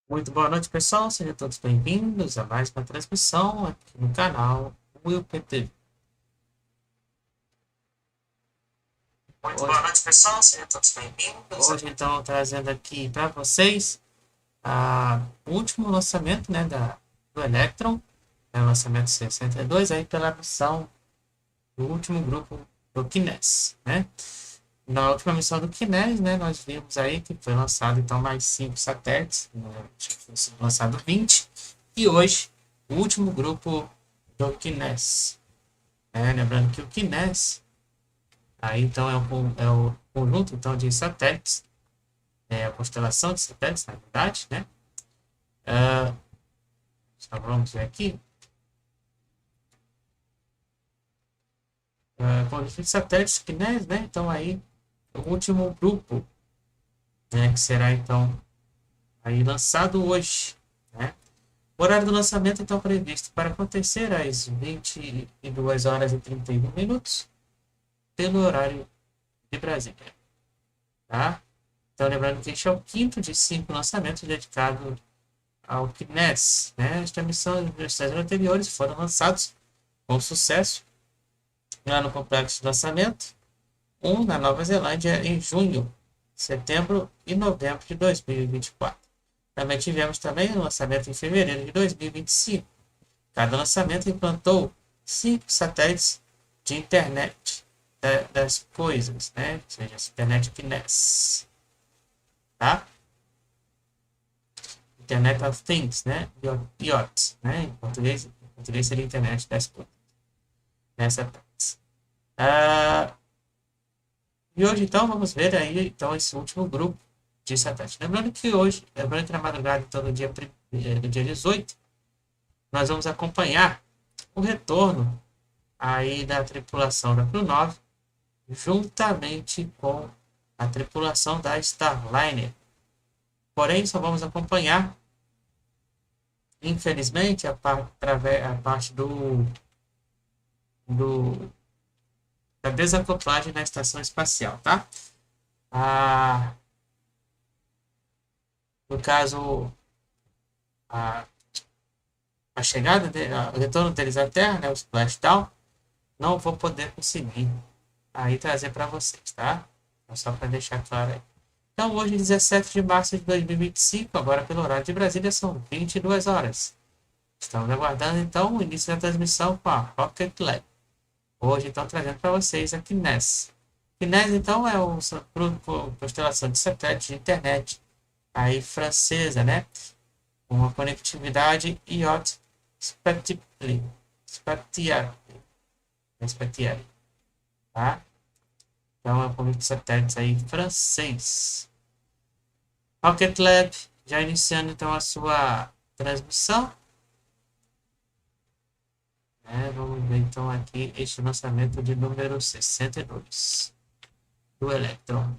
Muito boa noite, pessoal. Sejam todos bem-vindos a mais uma transmissão aqui no canal WillPTV. Muito boa noite, pessoal. Sejam todos bem-vindos. Hoje, então, trazendo aqui para vocês o último lançamento, né, do Electron, o lançamento 62, aí pela missão do último grupo do Kinés, né? Na última missão do Kinés, né, nós vimos aí que foi lançado então mais 5 satélites, né, foi lançado 20, e hoje o último grupo do Kinés. Lembrando que o Kinés aí então é o conjunto então de satélites, a constelação de satélites, na verdade, né? Uh, Só vamos ver aqui. Conjunto de satélites Kinés, né? Então aí o último grupo, né, que será então aí lançado hoje, né? O horário do lançamento então previsto para acontecer às 22 horas e 31 minutos pelo horário de Brasília, tá? Então lembrando que este é o quinto de 5 lançamentos dedicados ao Kinés, né? Esta missão e os anteriores foram lançados com sucesso lá no complexo de lançamento, na Nova Zelândia em junho, setembro e novembro de 2024. Também tivemos também o lançamento em fevereiro de 2025. Cada lançamento implantou 5 satélites de internet das coisas, né? Ou seja, internet Kinés, tá? Internet of Things, né? IoT, né? Em português seria internet das coisas, né? Satélites. E hoje, então, vamos ver aí, então, esse último grupo de satélites. Lembrando que na madrugada, então, do dia 18, nós vamos acompanhar o retorno aí da tripulação da Crew 9, juntamente com a tripulação da Starliner. Porém, só vamos acompanhar, infelizmente, a parte do, da desacoplagem na estação espacial, tá? Ah, no caso, a, a chegada, o retorno deles à Terra, né, o splashdown, não vou poder conseguir aí trazer para vocês, tá? Só para deixar claro aí. Então, hoje, 17 de março de 2025, agora pelo horário de Brasília, são 22 horas. Estamos aguardando, então, o início da transmissão com a Rocket Lab. Hoje, então, trazendo para vocês a Kinés. Kinés, então, é uma constelação de satélites de internet aí francesa, né? Uma conectividade IoT Spatiale, tá? Então, é um conjunto de satélites aí francês. Rocket Lab já iniciando então a sua transmissão. Vamos ver então aqui este lançamento de número 62 do Electron.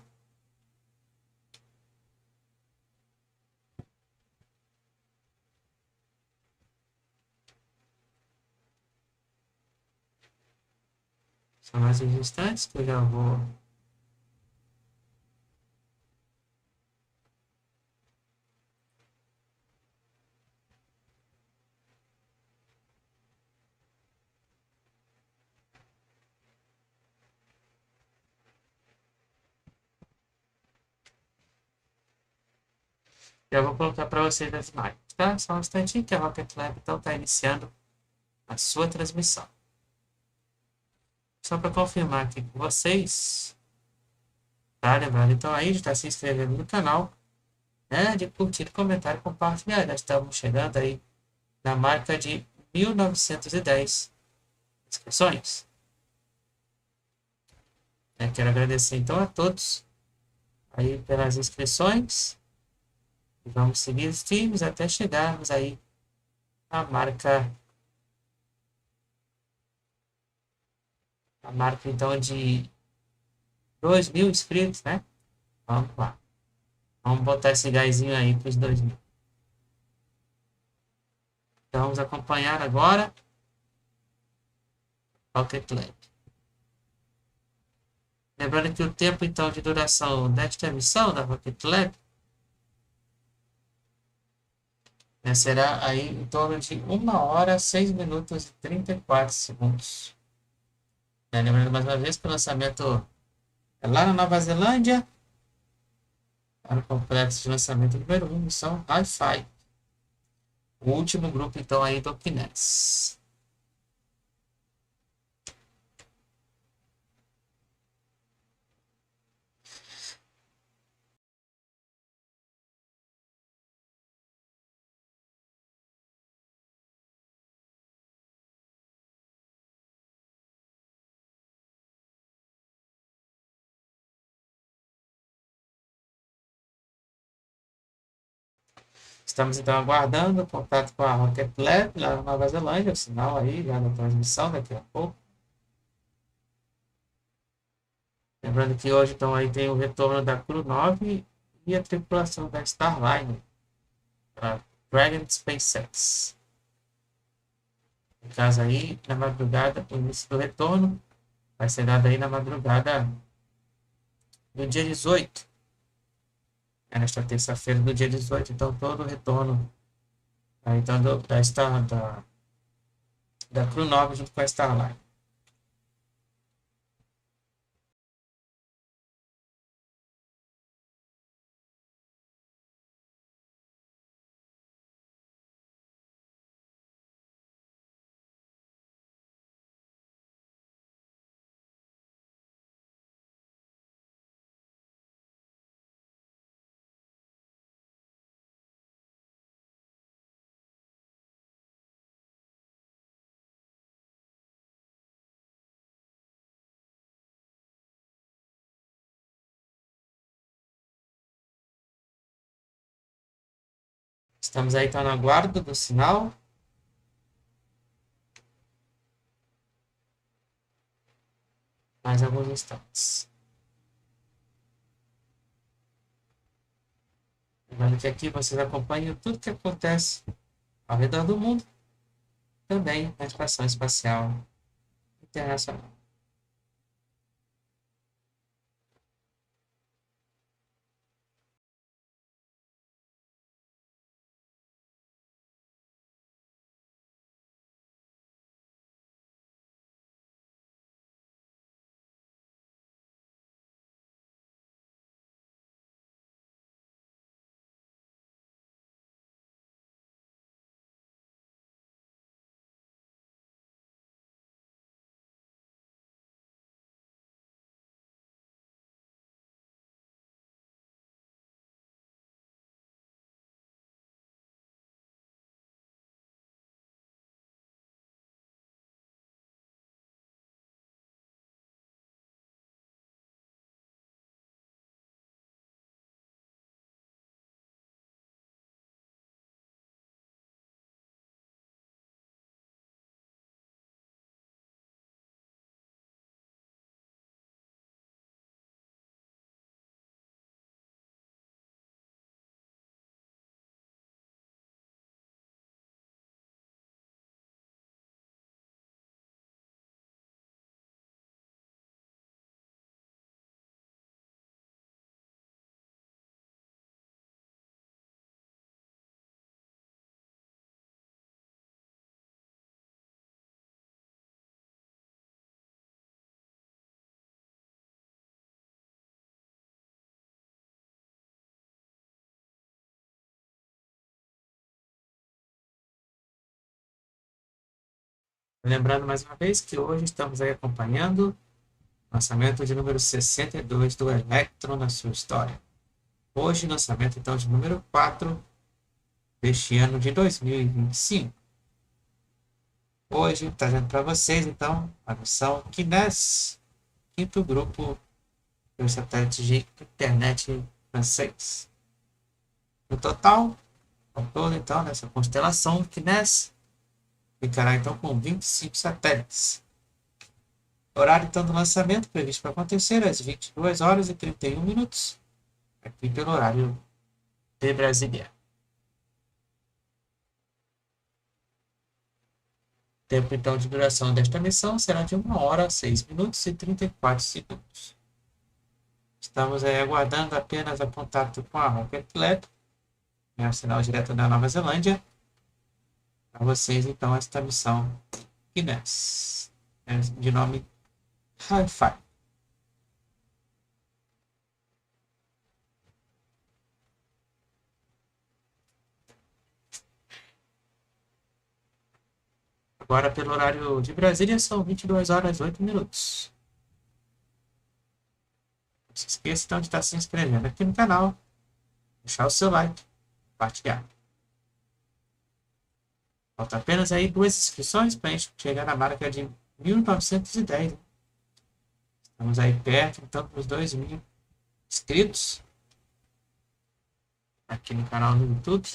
São mais uns instantes que eu já vou. Já vou colocar para vocês as imagens, tá? Só um instantinho que a Rocket Lab então está iniciando a sua transmissão. Só para confirmar aqui com vocês, tá? Lembrando então aí de estar se inscrevendo no canal, né? De curtir, comentar e compartilhar. Já estamos chegando aí na marca de 1910 inscrições. Quero agradecer então a todos aí pelas inscrições. E vamos seguir os times até chegarmos aí à marca. A marca então de 2.000 inscritos, né? Vamos lá. Vamos botar esse gásinho aí para os 2.000. Então vamos acompanhar agora Rocket Lab. Lembrando que o tempo então de duração desta emissão da Rocket Lab né, será aí em torno de 1 hora, 6 minutos e 34 segundos. Né, lembrando mais uma vez que o lançamento é lá na Nova Zelândia, para o complexo de lançamento número 1, missão Hi-Fi. O último grupo, então, aí do Kinés. Estamos, então, aguardando o contato com a Rocket Lab, lá na Nova Zelândia, o sinal aí, já na transmissão, daqui a pouco. Lembrando que hoje, então, aí tem o retorno da Crew 9 e a tripulação da Starliner, a Dragon SpaceX. No caso aí, na madrugada, o início do retorno vai ser dado aí na madrugada do dia 18. É nesta terça-feira do dia 18, então todo o retorno aí, então, da Crew 9 junto com a Starliner. Estamos aí, então, na guarda do sinal. Mais alguns instantes. Lembrando que aqui vocês acompanham tudo que acontece ao redor do mundo, também na Estação Espacial Internacional. Lembrando mais uma vez que hoje estamos aí acompanhando o lançamento de número 62 do Electron na sua história. Hoje, lançamento então de número 4 deste ano de 2025. Hoje, trazendo para vocês então a missão Kinés, quinto grupo dos satélites de internet francês. No total, ao todo então, nessa constelação Kinés, ficará então com 25 satélites. Horário então do lançamento previsto para acontecer às 22 horas e 31 minutos, aqui pelo horário de Brasília. Tempo então de duração desta missão será de 1 hora, 6 minutos e 34 segundos. Estamos aí aguardando apenas o contato com a Rocket Lab, sinal direto da Nova Zelândia, para vocês, então, esta missão Kinés, de nome Hi-Fi. Agora, pelo horário de Brasília, são 22 horas e 8 minutos. Não se esqueça, então, de estar se inscrevendo aqui no canal, deixar o seu like, compartilhar. Falta apenas aí 2 inscrições para a gente chegar na marca de 1910. Estamos aí perto, então, dos 2.000 inscritos aqui no canal no YouTube.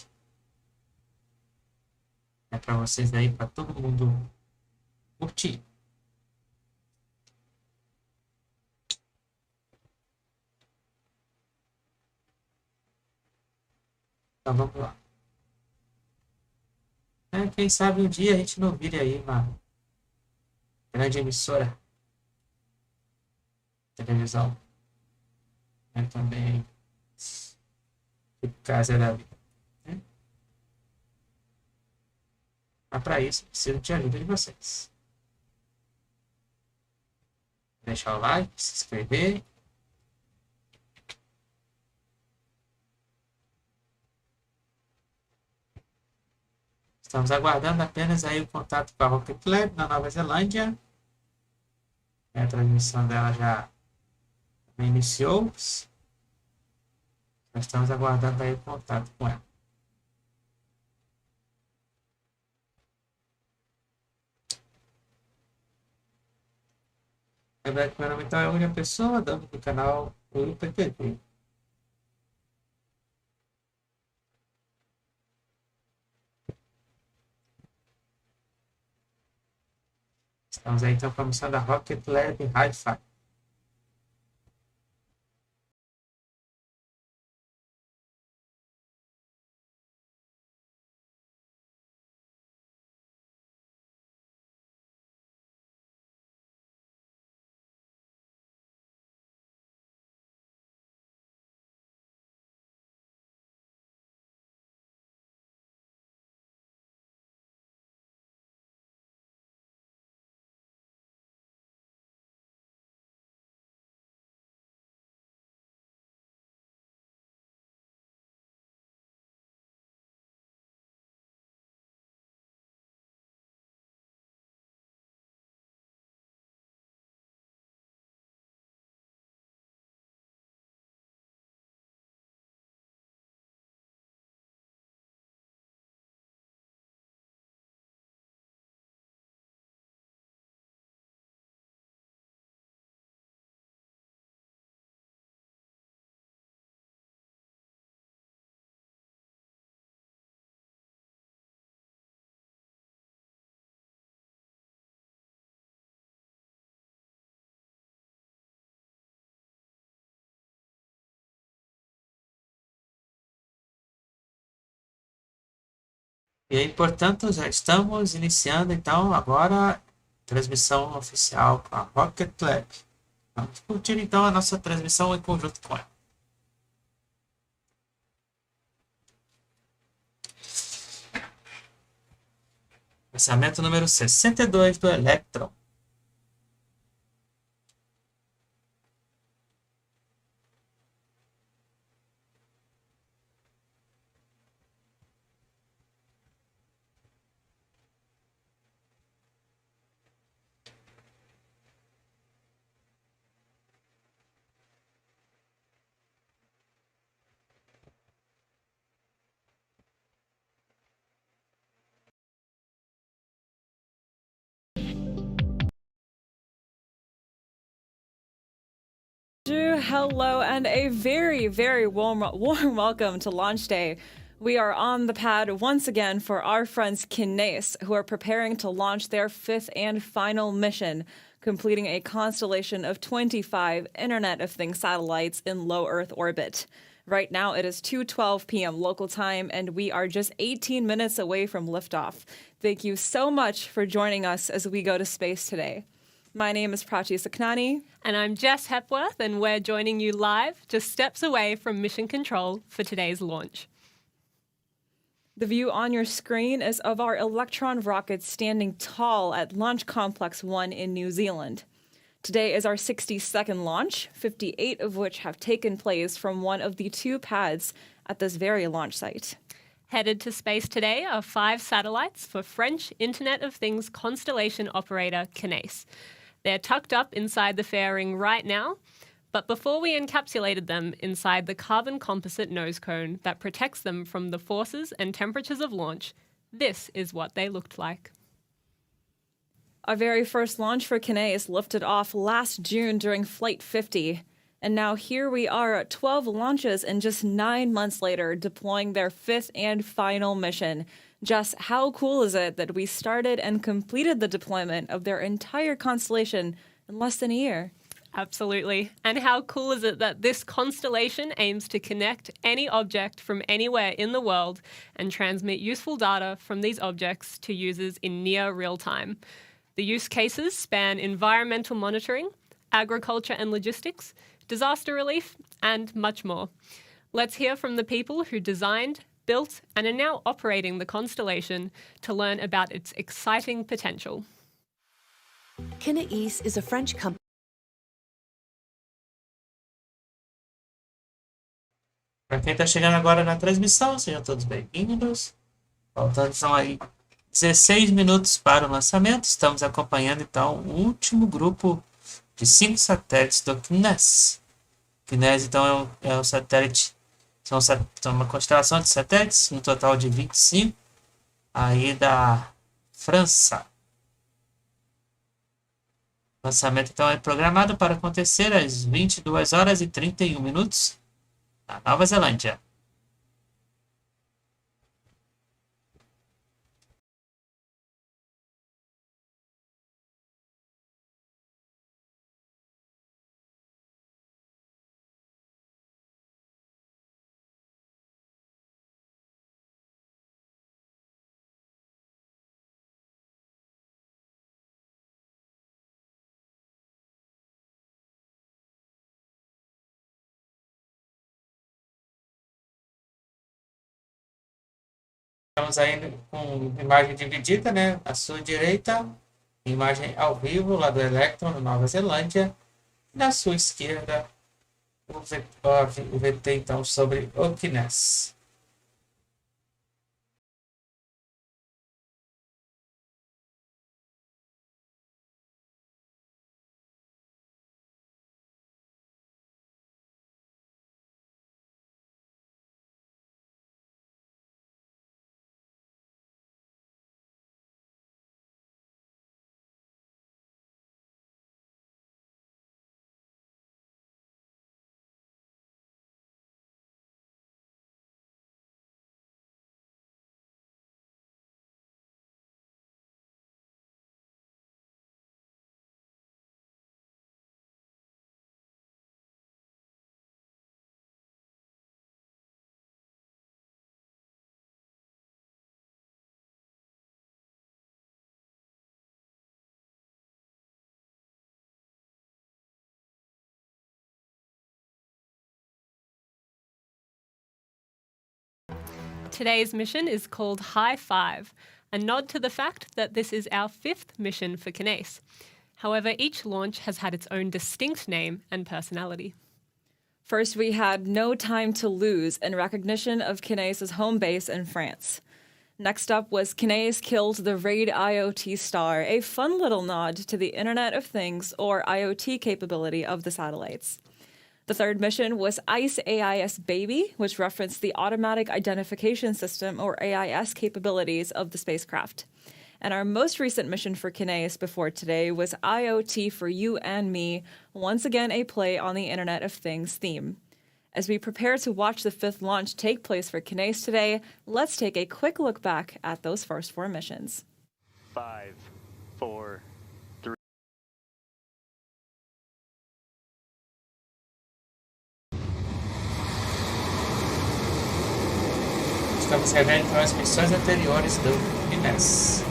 É para vocês aí, para todo mundo curtir. Então vamos lá. Quem sabe um dia a gente não vire aí uma grande emissora de televisão. Também tipo Casa da Vida. Mas para isso, preciso de ajuda de vocês. Deixar o like, se inscrever. Estamos aguardando apenas aí o contato com a Rocket Lab na Nova Zelândia. A transmissão dela já iniciou. Nós estamos aguardando aí o contato com ela. Lembrar que meu nome então é William Pessoa, dono do canal WillPTV. Estamos aí então com a missão da Rocket Lab Hi-Fi. E aí, portanto, já estamos iniciando então agora a transmissão oficial com a Rocket Lab. Vamos curtir então a nossa transmissão em conjunto com ela. Lançamento número 62 do Electron. Hello and a very, very warm welcome to launch day. We are on the pad once again for our friends Kinés, who are preparing to launch their 5th and final mission, completing a constellation of 25 Internet of Things satellites in low Earth orbit. Right now it is 2:12 p.m. local time, and we are just 18 minutes away from liftoff. Thank you so much for joining us as we go to space today. My name is Prachi Saknani. And I'm Jess Hepworth, and we're joining you live just steps away from mission control for today's launch. The view on your screen is of our Electron rocket standing tall at Launch Complex 1 in New Zealand. Today is our 62nd launch, 58 of which have taken place from one of the 2 pads at this very launch site. Headed to space today are 5 satellites for French Internet of Things constellation operator Kinés. They're tucked up inside the fairing right now, but before we encapsulated them inside the carbon composite nose cone that protects them from the forces and temperatures of launch, this is what they looked like. Our very first launch for Kinés lifted off last June during Flight 50, and now here we are at 12 launches and just 9 months later deploying their 5th and final mission. Just how cool is it that we started and completed the deployment of their entire constellation in less than a year? Absolutely. And how cool is it that this constellation aims to connect any object from anywhere in the world and transmit useful data from these objects to users in near real time. The use cases span environmental monitoring, agriculture and logistics, disaster relief, and much more. Let's hear from the people who designed, built, and are now operating the constellation to learn about its exciting potential. Kinés is a French company. Para quem está chegando agora na transmissão, sejam todos bem-vindos. Faltando são aí 16 minutos para o lançamento. Estamos acompanhando então o último grupo de 5 satélites do Kinés. Kinés então é um satélite, são uma constelação de satélites, no total de 25, aí da França. O lançamento então é programado para acontecer às 22 horas e 31 minutos na Nova Zelândia. Estamos aí com imagem dividida, né? À sua direita, imagem ao vivo lá do Electron, na Nova Zelândia. E na sua esquerda, o VT, então, sobre o Kinés. Today's mission is called High Five, a nod to the fact that this is our 5th mission for Kinés. However, each launch has had its own distinct name and personality. First, we had No Time to Lose in recognition of Kinés' home base in France. Next up was Kinés Killed the Raid IoT Star, a fun little nod to the Internet of Things or IoT capability of the satellites. The third mission was ICE AIS Baby, which referenced the Automatic Identification System or AIS capabilities of the spacecraft. And our most recent mission for Kinés before today was IoT for You and Me, once again a play on the Internet of Things theme. As we prepare to watch the 5th launch take place for Kinés today, let's take a quick look back at those first 4 missions. 5, 4, 3. Estamos revendo transmissões anteriores do Kinés.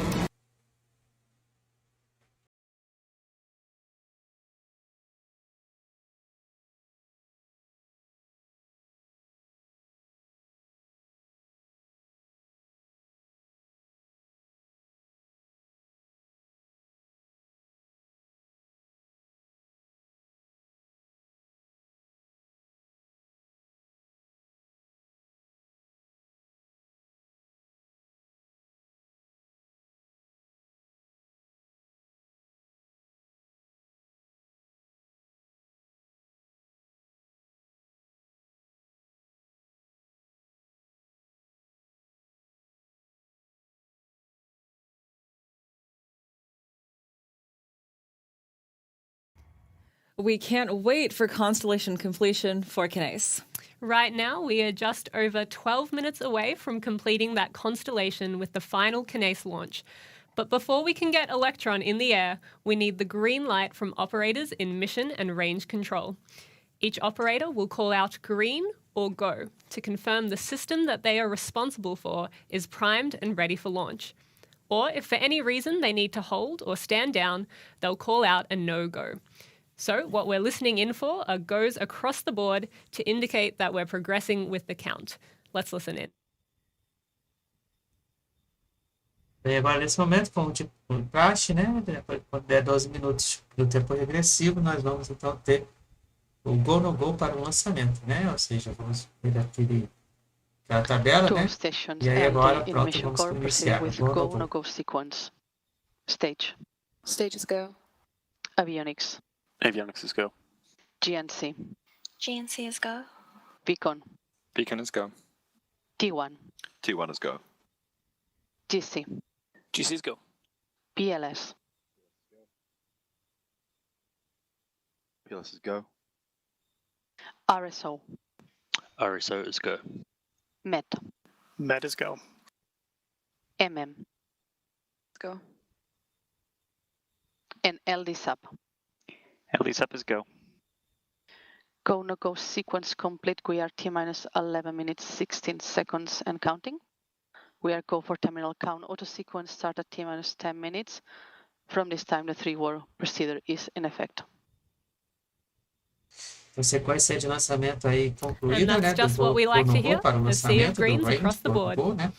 We can't wait for constellation completion for Kinés. Right now, we are just over 12 minutes away from completing that constellation with the final Kinés launch. But before we can get Electron in the air, we need the green light from operators in mission and range control. Each operator will call out green or go to confirm the system that they are responsible for is primed and ready for launch. Or if for any reason they need to hold or stand down, they'll call out a no-go. So what we're listening in for are goes across the board to indicate that we're progressing with the count. Let's listen in. E agora, nesse momento, como de praxe, né? Quando der 12 minutos do tempo regressivo, nós vamos então ter o go no go para o lançamento, né? Ou seja, vamos ver aquela tabela, né? E aí agora, pronto, vamos iniciar. Go no go sequence. Stage. Stages go. Avionics. Avionics is go. GNC. GNC is go. Beacon. Beacon is go. T1. T1 is go. GC. GC is go. PLS. PLS is go. RSO. RSO is go. MET. Met is go. MM. Go. And LDSUP. LDSUP is go. Go no go sequence complete. We are T minus 11 minutes 16 seconds and counting. We are go for terminal count. Auto sequence start at T minus 10 minutes. From this time, the 3-word procedure is in effect. Então, sequência de lançamento aí concluída, And né? that's just what we like to hear, para o the sea of lançamento do greens range, across the board. go, né?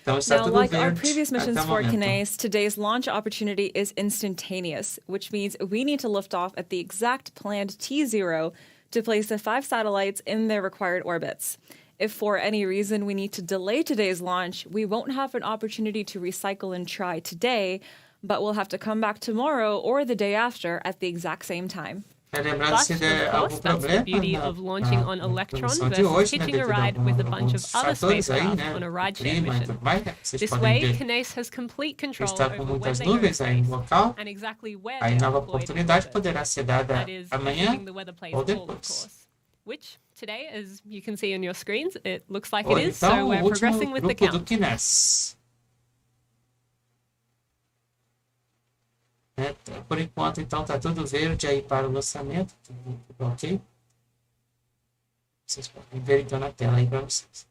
Então, está Now, tudo like our verde previous missions até o for momento. Kinés, today's launch opportunity is instantaneous, which means we need to lift off at the exact planned T0 to place the 5 satellites in their required orbits. If for any reason we need to delay today's launch, we won't have an opportunity to recycle and try today, but we'll have to come back tomorrow or the day after at the exact same time. Lembrando, But, se der of course, algum that's the problema beauty of launching on Electron missão de versus hoje, né, hitching a devido ride with a bunch alguns of other fatores aí, spacecraft né, on a do rideshare clima e mission. tudo mais, né, vocês This podem way, ver Kinés has complete control está com over when muitas they go to nuvens aí space no local. and exactly where A they are nova deployed in oportunidade orbit. poderá ser dada That is, amanhã assuming the weather plays ou ball, of depois. course. Which, today, as you can see on your screens, it looks like Ou it is, então, so o we're último progressing with the grupo do count. Kinés. Né, por enquanto, então, está tudo verde aí para o lançamento. Tudo ok. Vocês podem ver, então, na tela aí para vocês.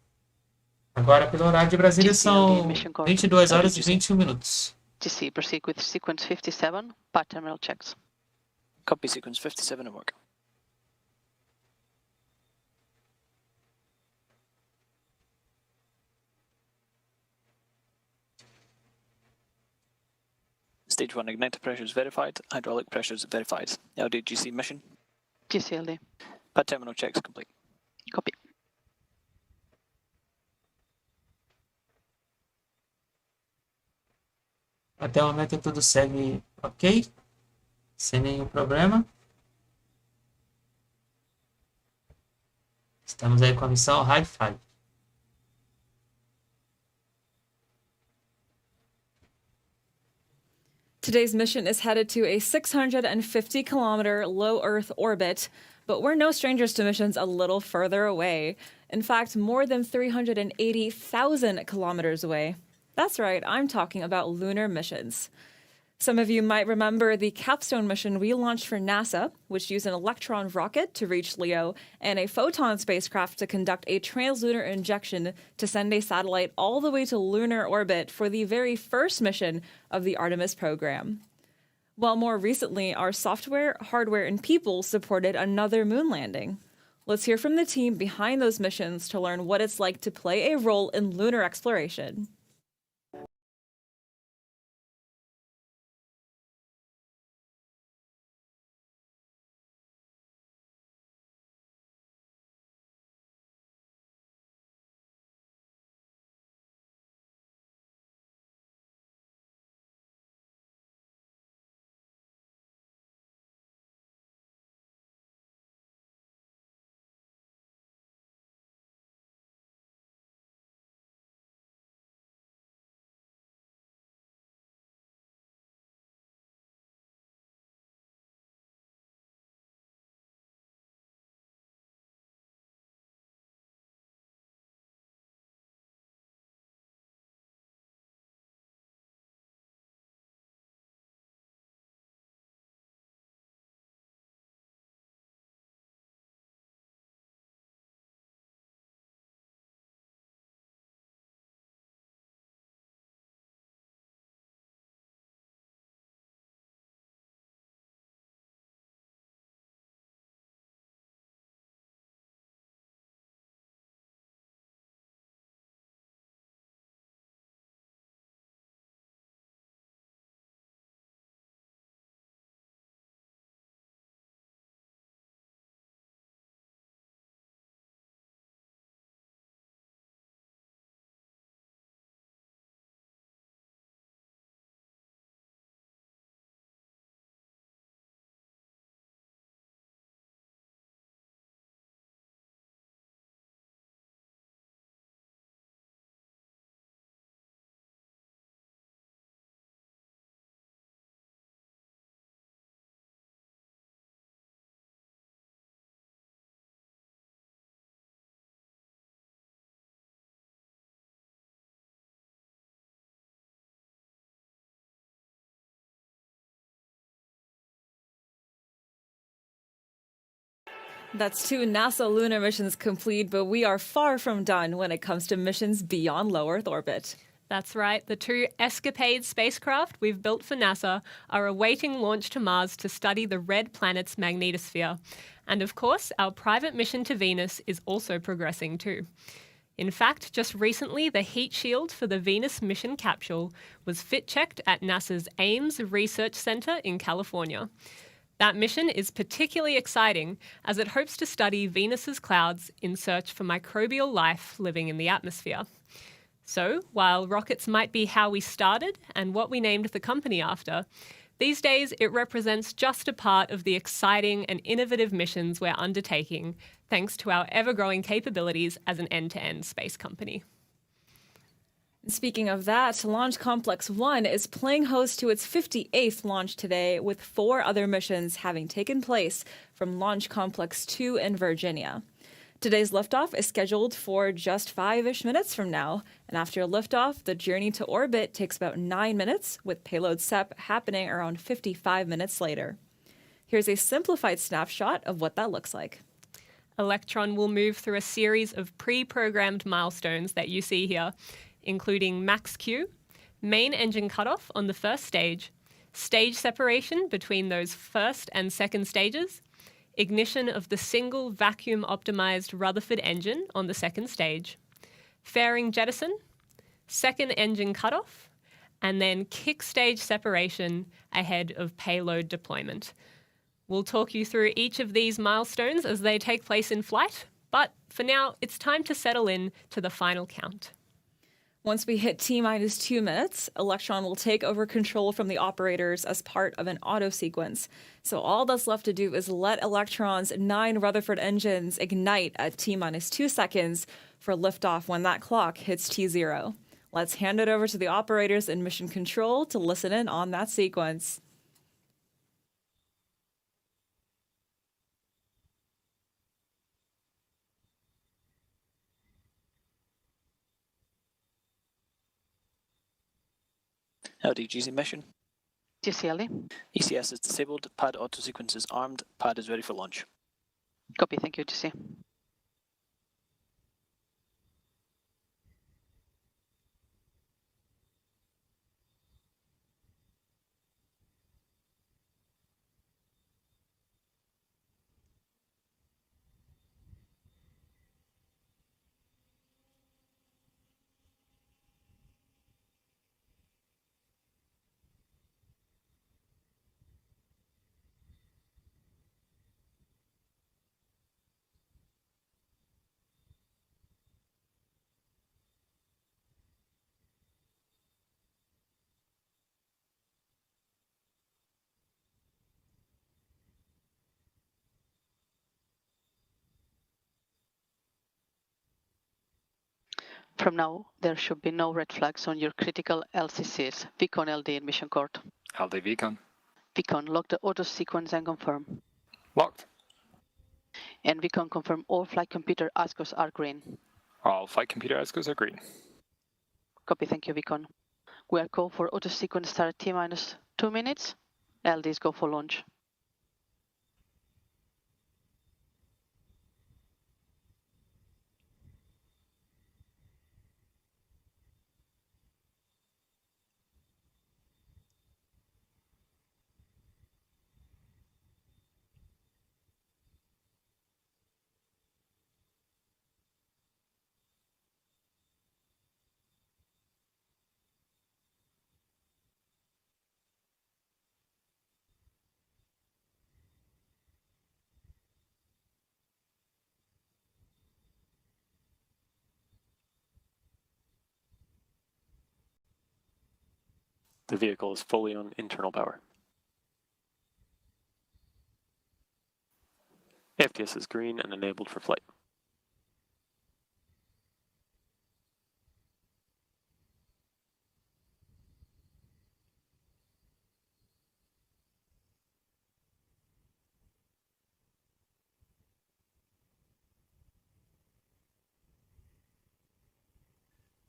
Agora, pelo horário de Brasília, são 22 horas e 21 minutos. GC, proceed with sequence 57, part terminal checks. Copy sequence 57 and work. Stage 1 igniter pressures verified, hydraulic pressures verified. LD GC mission. GCLD. Pad terminal checks complete. Copy. Até o momento tudo segue ok, sem nenhum problema. Estamos aí com a missão Hi-Fi. Today's mission is headed to a 650-kilometer low Earth orbit, but we're no strangers to missions a little further away. In fact, more than 380,000 kilometers away. That's right, I'm talking about lunar missions. Some of you might remember the capstone mission we launched for NASA, which used an Electron rocket to reach LEO and a Photon spacecraft to conduct a translunar injection to send a satellite all the way to lunar orbit for the very first mission of the Artemis program. While more recently, our software, hardware, and people supported another moon landing. Let's hear from the team behind those missions to learn what it's like to play a role in lunar exploration. That's 2 NASA lunar missions complete, but we are far from done when it comes to missions beyond low Earth orbit. That's right. The 2 Escapade spacecraft we've built for NASA are awaiting launch to Mars to study the red planet's magnetosphere. And of course, our private mission to Venus is also progressing too. In fact, just recently, the heat shield for the Venus mission capsule was fit-checked at NASA's Ames Research Center in California. That mission is particularly exciting as it hopes to study Venus's clouds in search for microbial life living in the atmosphere. So, while rockets might be how we started and what we named the company after, these days it represents just a part of the exciting and innovative missions we're undertaking, thanks to our ever-growing capabilities as an end-to-end space company. Speaking of that, Launch Complex 1 is playing host to its 58th launch today, with 4 other missions having taken place from Launch Complex 2 in Virginia. Today's liftoff is scheduled for just 5-ish minutes from now, and after liftoff, the journey to orbit takes about 9 minutes, with payload SEP happening around 55 minutes later. Here's a simplified snapshot of what that looks like. Electron will move through a series of pre-programmed milestones that you see here, including max Q, main engine cutoff on the first stage separation between those first and second stages, ignition of the single vacuum-optimized Rutherford engine on the second stage, fairing jettison, second engine cutoff, and then kick stage separation ahead of payload deployment. We'll talk you through each of these milestones as they take place in flight, but for now, it's time to settle in to the final count. Once we hit T-minus 2 minutes, Electron will take over control from the operators as part of an auto sequence. So all that's left to do is let Electron's 9 Rutherford engines ignite at T-minus 2 seconds for liftoff when that clock hits T0. Let's hand it over to the operators in mission control to listen in on that sequence. Howdy, GC mission. GCLD. ECS is disabled, pad auto sequence is armed, pad is ready for launch. Copy, thank you, GC. From now, there should be no red flags on your critical LCCs. Vicon LD in mission court. LD Vicon. Vicon, lock the auto sequence and confirm. Locked. And Vicon, confirm all flight computer ASCOs are green. All flight computer ASCOs are green. Copy, thank you, Vicon. We are go for auto sequence start at T-minus 2 minutes. LDs go for launch. The vehicle is fully on internal power. FTS is green and enabled for flight.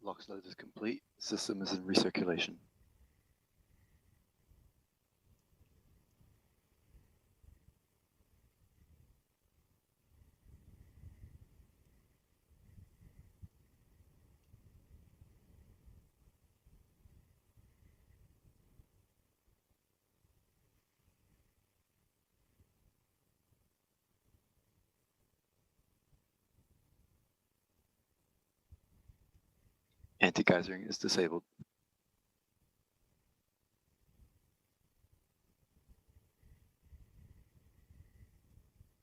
LOX load is complete. System is in recirculation. Anti-geysering is disabled.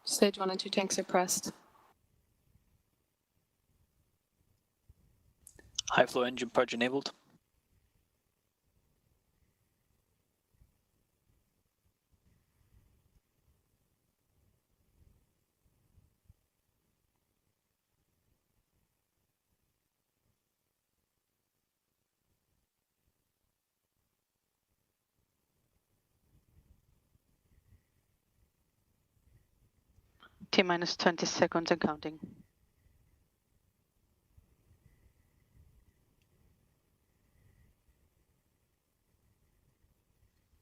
Stage 1 and 2 tanks are pressed. High flow engine purge enabled. T-minus 20 seconds and counting.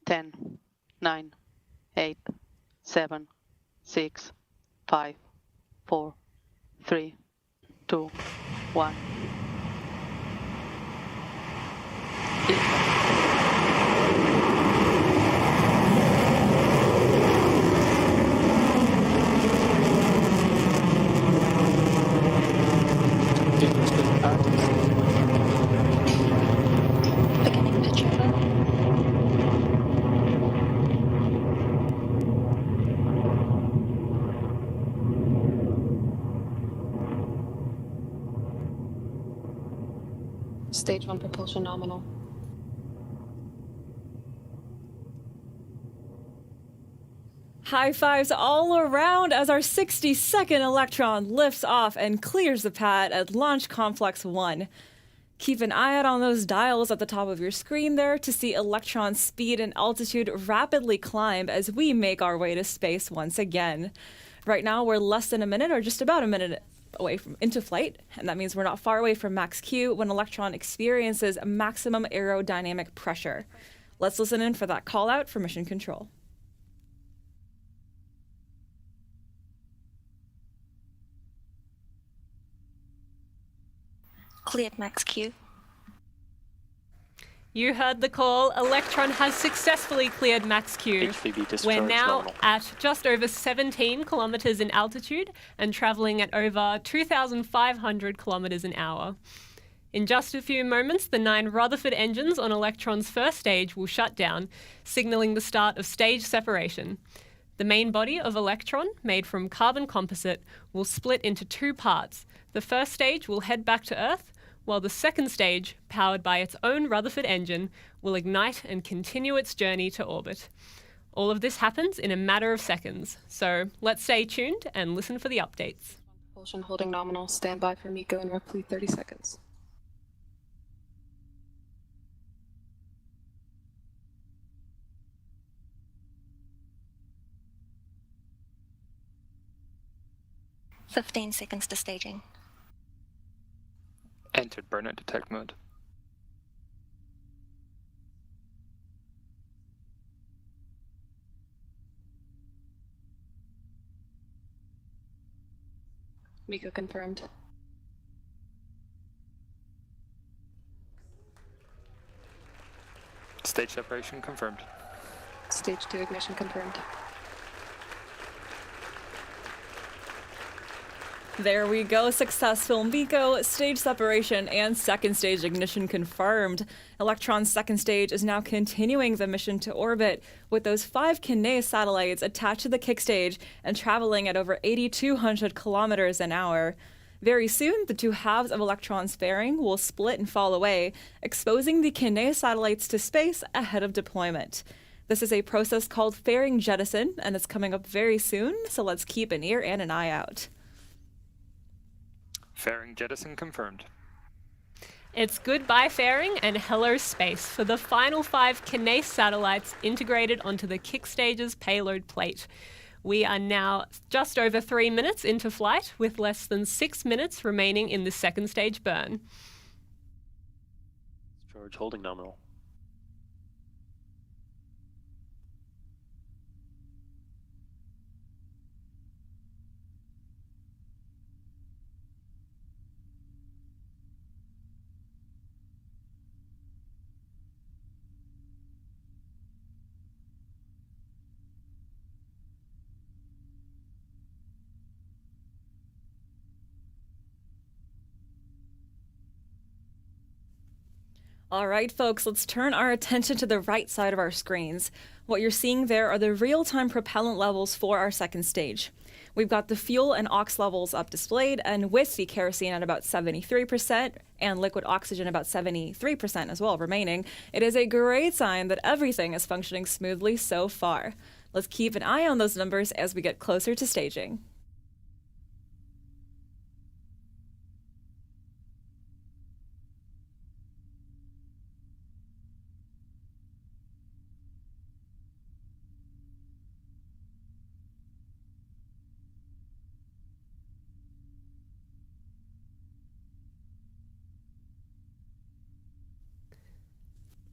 10, 9, 8, 7, 6, 5, 4, 3, 2, 1. Beginning pitch over. Stage 1 propulsion nominal. High fives all around as our 60-second Electron lifts off and clears the pad at Launch Complex 1. Keep an eye out on those dials at the top of your screen there to see Electron's speed and altitude rapidly climb as we make our way to space once again. Right now, we're less than a minute, or just about a minute away from into flight, and that means we're not far away from max Q when Electron experiences maximum aerodynamic pressure. Let's listen in for that call out for mission control. Cleared max Q. You heard the call. Electron has successfully cleared max Q. HVB discharge We're now nominal. at just over 17 kilometers in altitude and traveling at over 2,500 kilometers an hour. In just a few moments, the 9 Rutherford engines on Electron's first stage will shut down, signaling the start of stage separation. The main body of Electron, made from carbon composite, will split into 2 parts. The first stage will head back to Earth, while the second stage, powered by its own Rutherford engine, will ignite and continue its journey to orbit. All of this happens in a matter of seconds, so let's stay tuned and listen for the updates. Propulsion holding nominal. Stand by for MECO in roughly 30 seconds. "15 seconds to staging. Entered burnout detect mode. MECO confirmed. Stage separation confirmed. Stage 2 ignition confirmed. There we go, successful MECO, stage separation, and second stage ignition confirmed. Electron's second stage is now continuing the mission to orbit with those 5 Kinés satellites attached to the kick stage and traveling at over 8,200 kilometers an hour. Very soon, the 2 halves of Electron's fairing will split and fall away, exposing the Kinés satellites to space ahead of deployment. This is a process called fairing jettison, and it's coming up very soon, so let's keep an ear and an eye out. Fairing jettison confirmed. It's goodbye fairing and hello space for the final 5 Kinés satellites integrated onto the kick stage's payload plate. We are now just over 3 minutes into flight with less than 6 minutes remaining in the second stage burn. Discharge holding nominal. All right, folks, let's turn our attention to the right side of our screens. What you're seeing there are the real-time propellant levels for our second stage. We've got the fuel and ox levels up displayed, and with the kerosene at about 73% and liquid oxygen about 73% as well remaining, it is a great sign that everything is functioning smoothly so far. Let's keep an eye on those numbers as we get closer to staging.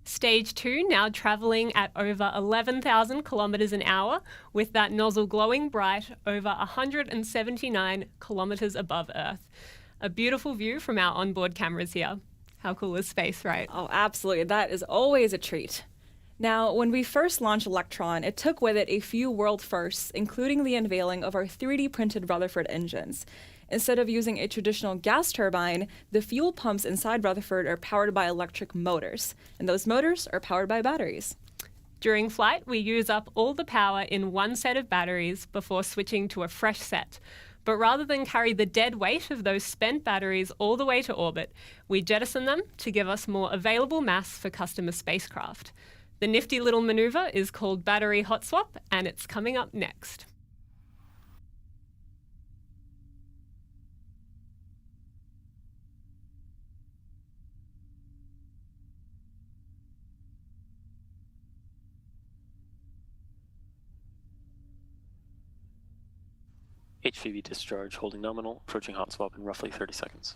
Stage 2 now travelling at over 11,000 kilometres an hour, with that nozzle glowing bright over 179 kilometres above Earth. A beautiful view from our onboard cameras here. How cool is space, right? Oh, absolutely. That is always a treat. Now, when we first launched Electron, it took with it a few world firsts, including the unveiling of our 3D printed Rutherford engines. Instead of using a traditional gas turbine, the fuel pumps inside Rutherford are powered by electric motors, and those motors are powered by batteries. During flight, we use up all the power in one set of batteries before switching to a fresh set. But rather than carry the dead weight of those spent batteries all the way to orbit, we jettison them to give us more available mass for customer spacecraft. The nifty little maneuver is called battery hot swap, and it's coming up next. HVV discharge holding nominal, approaching hot swap in roughly 30 seconds.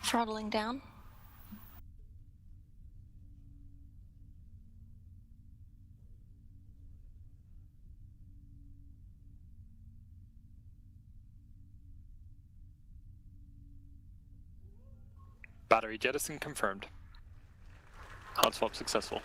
Throttling down. Battery jettison confirmed. Hot swap successful.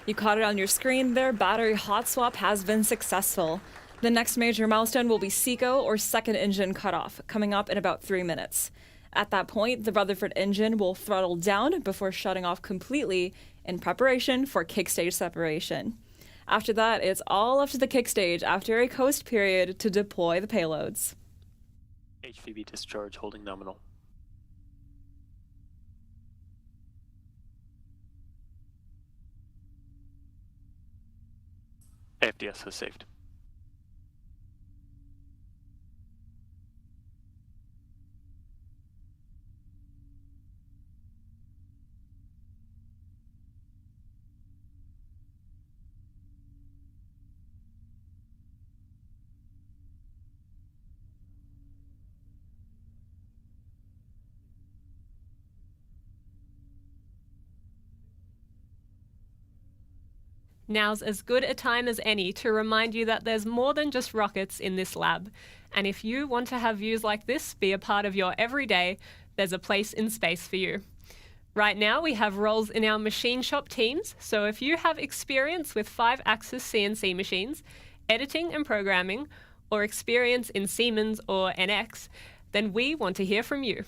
You caught it on your screen there. Battery hot swap has been successful. The next major milestone will be SECO, or second engine cutoff, coming up in about 3 minutes. At that point, the Rutherford engine will throttle down before shutting off completely in preparation for kick stage separation. After that, it's all up to the kick stage after a coast period to deploy the payloads. HVV discharge holding nominal. AFDS has saved. Now's as good a time as any to remind you that there's more than just rockets in this lab. And if you want to have views like this be a part of your everyday, there's a place in space for you. Right now, we have roles in our machine shop teams, so if you have experience with 5-axis CNC machines, editing and programming, or experience in Siemens or NX, then we want to hear from you.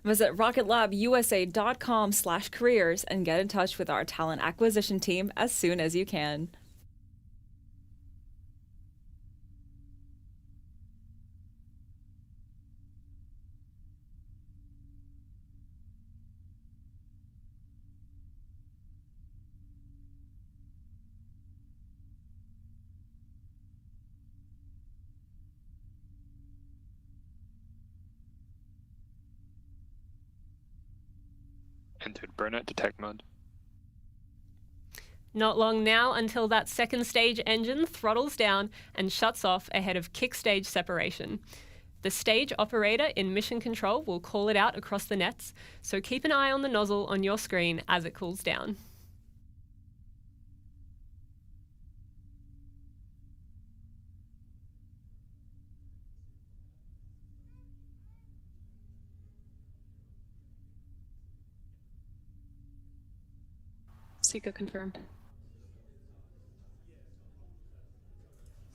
Visit rocketlabusa.com/careers and get in touch with our talent acquisition team as soon as you can. Entered burnout detect mode. Not long now until that second stage engine throttles down and shuts off ahead of kick stage separation. The stage operator in mission control will call it out across the nets, so keep an eye on the nozzle on your screen as it cools down. SECO confirmed.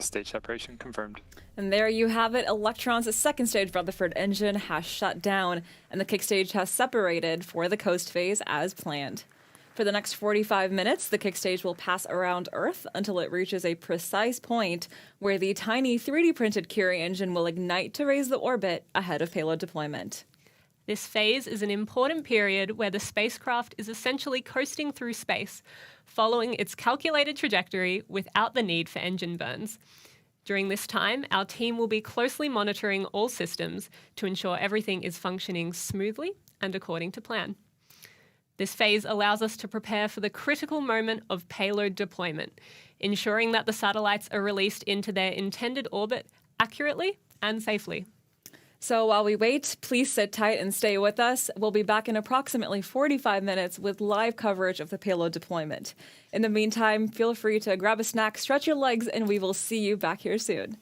Stage separation confirmed. And there you have it. Electron's second stage Rutherford engine has shut down, and the kick stage has separated for the coast phase as planned. For the next 45 minutes, the kick stage will pass around Earth until it reaches a precise point where the tiny 3D printed Curie engine will ignite to raise the orbit ahead of payload deployment. This phase is an important period where the spacecraft is essentially coasting through space, following its calculated trajectory without the need for engine burns. During this time, our team will be closely monitoring all systems to ensure everything is functioning smoothly and according to plan. This phase allows us to prepare for the critical moment of payload deployment, ensuring that the satellites are released into their intended orbit accurately and safely. So while we wait, please sit tight and stay with us. We'll be back in approximately 45 minutes with live coverage of the payload deployment. In the meantime, feel free to grab a snack, stretch your legs, and we will see you back here soon.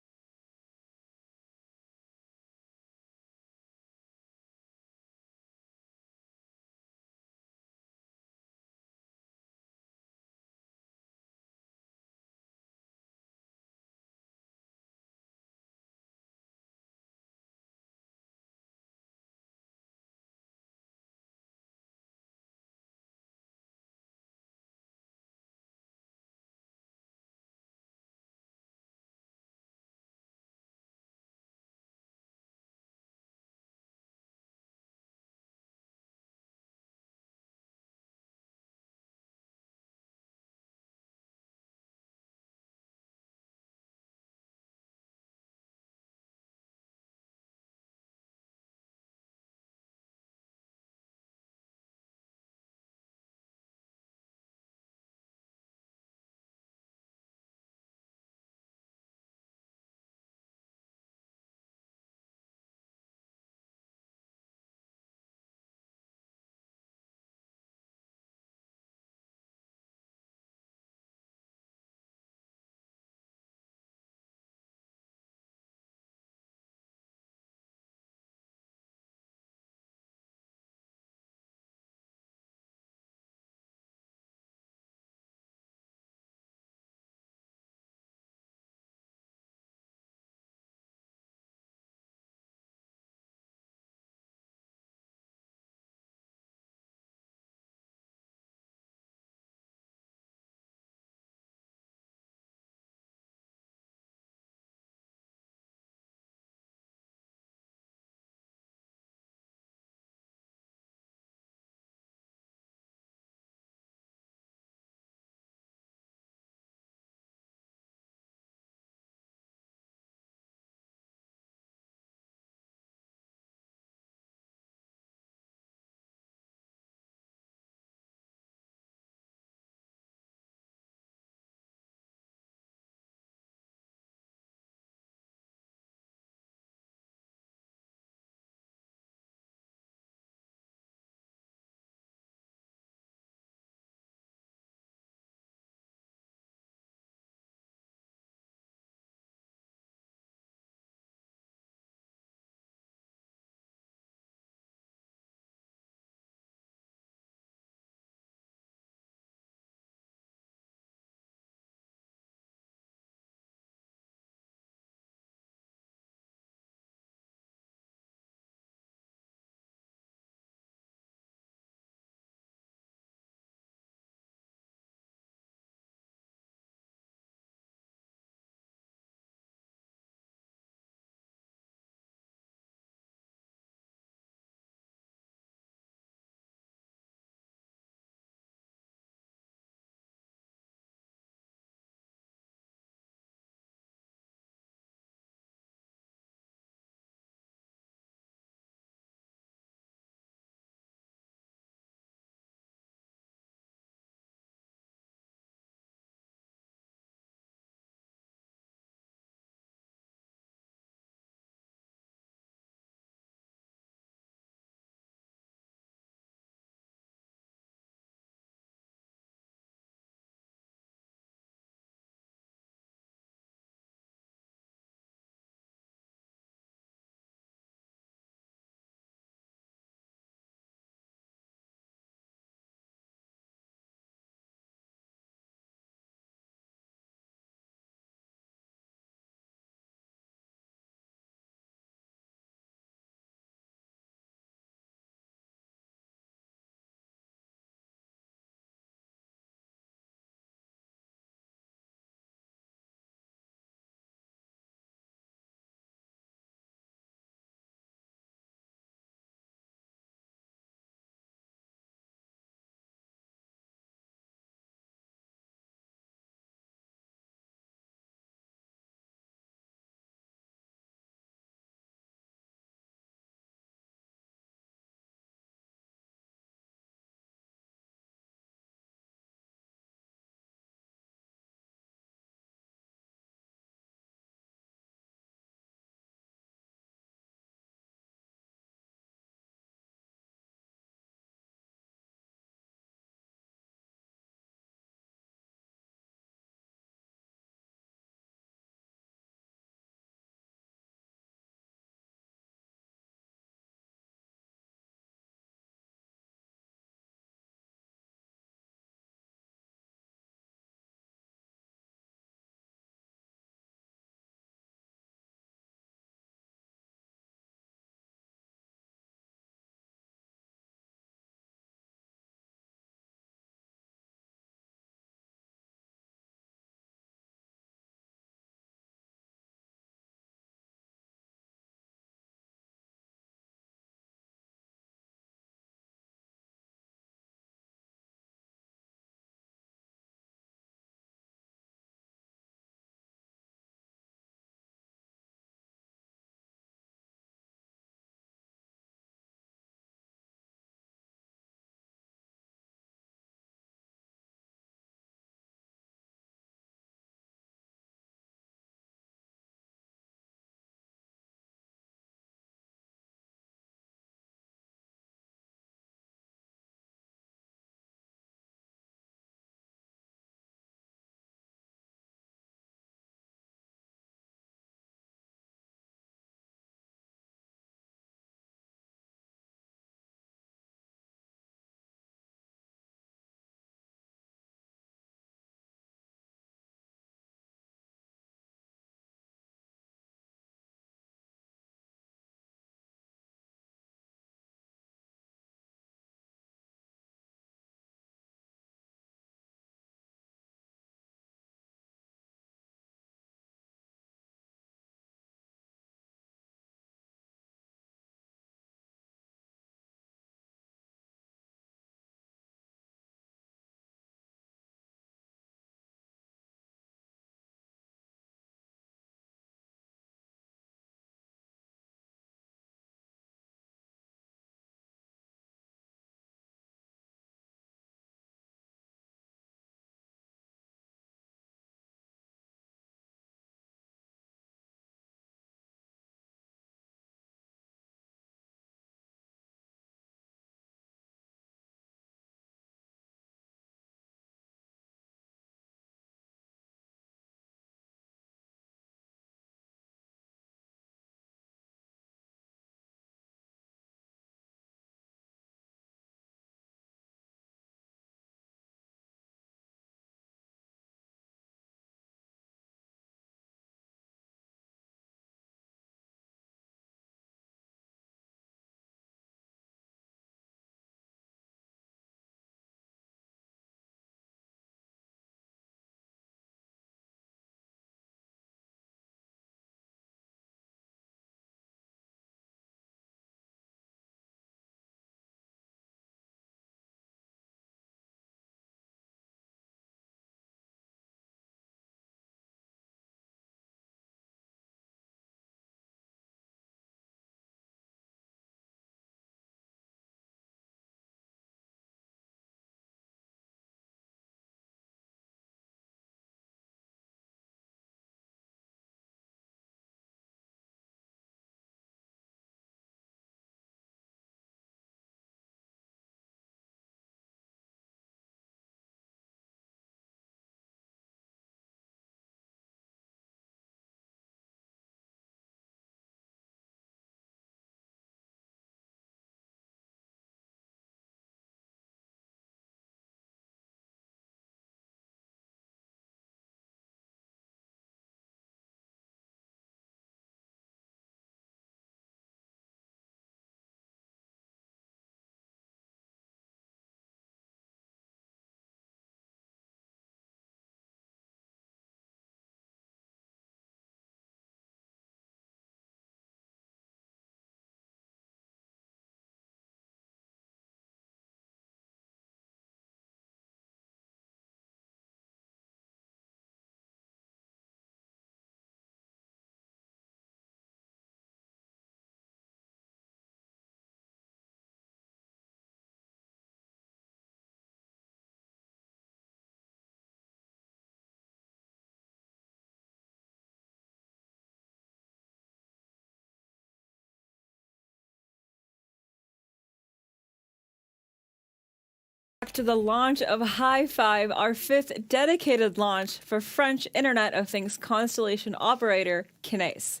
To the launch of High Five, our 5th dedicated launch for French Internet of Things constellation operator, Kinés.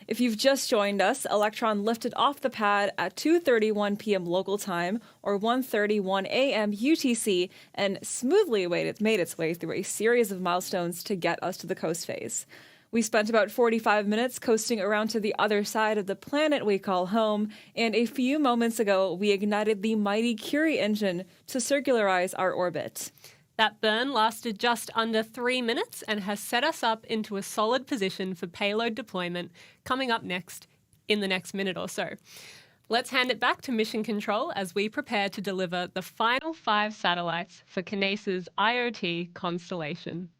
If you've just joined us, Electron lifted off the pad at 2:31 p.m. local time, or 1:31 a.m. UTC, and smoothly made its way through a series of milestones to get us to the coast phase. We spent about 45 minutes coasting around to the other side of the planet we call home, and a few moments ago, we ignited the mighty Curie engine to circularize our orbit. That burn lasted just under 3 minutes and has set us up into a solid position for payload deployment coming up next in the next minute or so. Let's hand it back to Mission Control as we prepare to deliver the final 5 satellites for Kinés's IoT constellation.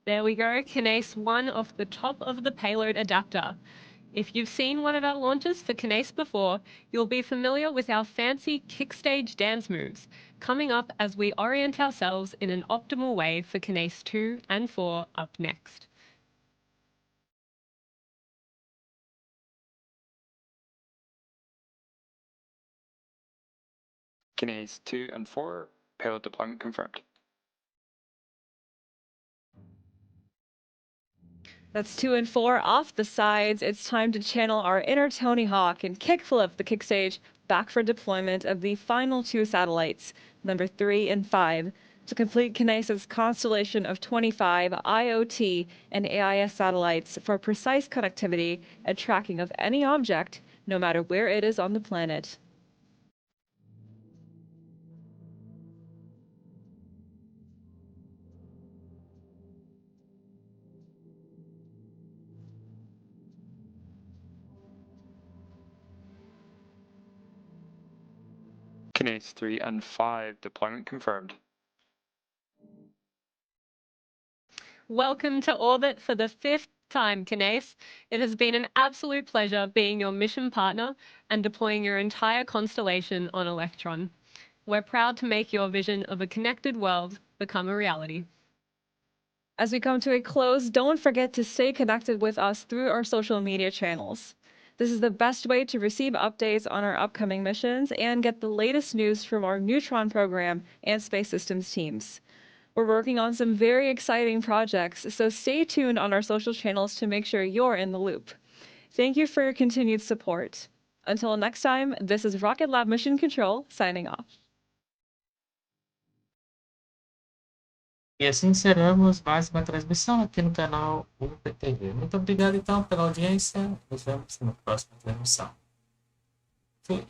There we go, Kinés 1 off the top of the payload adapter. If you've seen one of our launches for Kinés before, you'll be familiar with our fancy kickstage dance moves, coming up as we orient ourselves in an optimal way for Kinés 2 and 4 up next. Kinés 2 and 4, payload deployment confirmed. That's 2 and 4 off the sides. It's time to channel our inner Tony Hawk and kickflip the kickstage back for deployment of the final 2 satellites, number 3 and 5, to complete Kinés's constellation of 25 IoT and AIS satellites for precise connectivity and tracking of any object, no matter where it is on the planet. Kinés 3 and 5, deployment confirmed. Welcome to orbit for the 5th time, Kinés. It has been an absolute pleasure being your mission partner and deploying your entire constellation on Electron. We're proud to make your vision of a connected world become a reality. As we come to a close, don't forget to stay connected with us through our social media channels. This is the best way to receive updates on our upcoming missions and get the latest news from our Neutron program and Space Systems teams. We're working on some very exciting projects, so stay tuned on our social channels to make sure you're in the loop. Thank you for your continued support. Until next time, this is Rocket Lab Mission Control signing off. E assim encerramos mais uma transmissão aqui no canal WillPTV. Muito obrigado, então, pela audiência. Nos vemos na próxima transmissão. Fui.